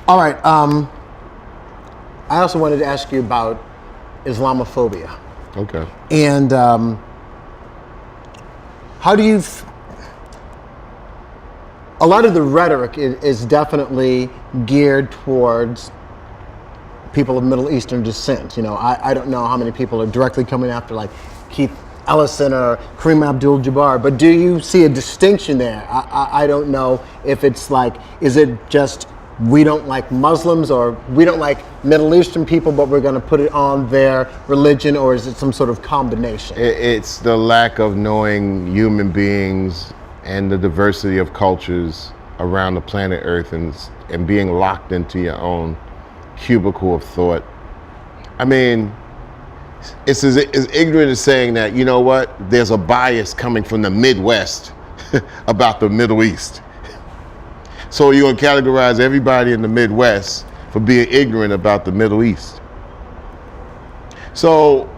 All right. I also wanted to ask you about Islamophobia. Okay. And how do you... A lot of the rhetoric is definitely geared towards people of Middle Eastern descent. You know, I don't know how many people are directly coming after like Keith Ellison or Kareem Abdul-Jabbar, but do you see a distinction there? I don't know if it's like, is it just we don't like Muslims or we don't like Middle Eastern people, but we're going to put it on their religion, or is it some sort of combination? It's the lack of knowing human beings and the diversity of cultures around the planet Earth, and being locked into your own cubicle of thought. I mean, it's as ignorant as saying that, you know what, there's a bias coming from the Midwest about the Middle East. So you're gonna categorize everybody in the Midwest for being ignorant about the Middle East. So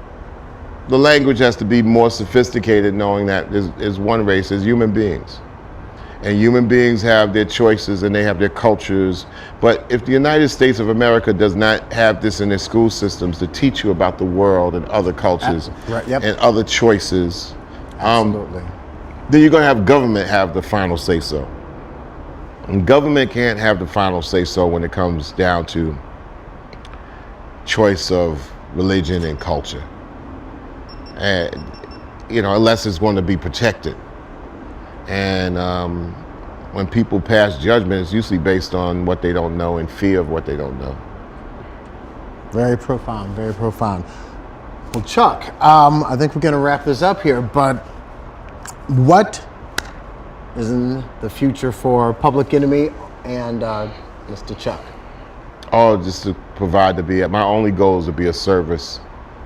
the language has to be more sophisticated, knowing that there's one race, there's human beings. And human beings have their choices and they have their cultures. But if the United States of America does not have this in their school systems to teach you about the world and other cultures and other choices, Absolutely. then you're going to have government have the final say-so. And government can't have the final say-so when it comes down to choice of religion and culture. And, you know, unless it's going to be protected. And when people pass judgment, it's usually based on what they don't know and fear of what they don't know. Very profound, very profound. Well, Chuck, I think we're going to wrap this up here, but what is in the future for Public Enemy and Mr. Chuck? Oh, just to provide my only goal is to be a service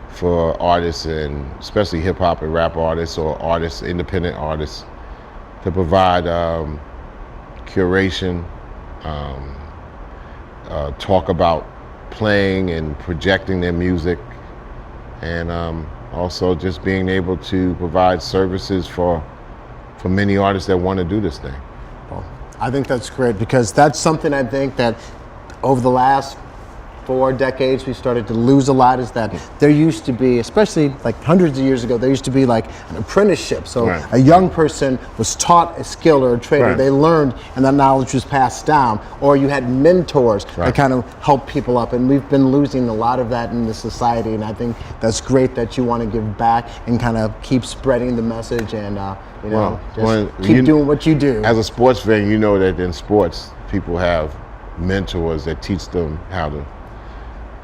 for artists, and especially hip hop and rap artists or artists, independent artists, to provide curation, talk about playing and projecting their music, and also just being able to provide services for many artists that want to do this thing. Well, I think that's great, because that's something I think that over the last 4 decades we started to lose a lot, is that there used to be, especially like hundreds of years ago, there used to be like an apprenticeship. So a young person was taught a skill or a trade, or they learned and that knowledge was passed down, or you had mentors that kind of helped people up. And we've been losing a lot of that in the society, and I think that's great that you want to give back and kind of keep spreading the message and you know, keep doing what you do. As a sports fan, you know that in sports people have mentors that teach them how to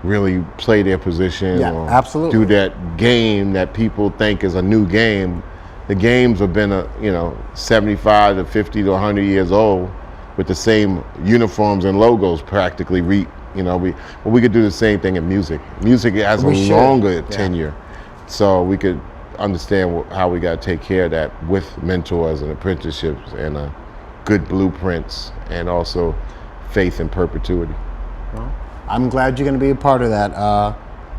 really play their position, or do that game that people think is a new game. The games have been 75 to 50 to 100 years old with the same uniforms and logos practically. We could do the same thing in music. Music has a longer tenure, so we could understand how we got to take care of that with mentors and apprenticeships and good blueprints, and also faith in perpetuity. Well, I'm glad you're going to be a part of that.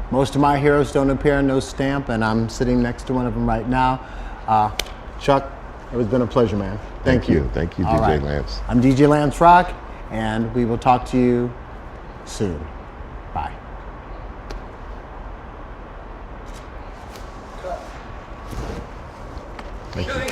Most of my heroes don't appear on no stamp, and I'm sitting next to one of them right now. Chuck, it's been a pleasure, man. Thank you. Thank you, DJ Lance. I'm DJ Lance Rock, and we will talk to you soon. Bye. Thank you.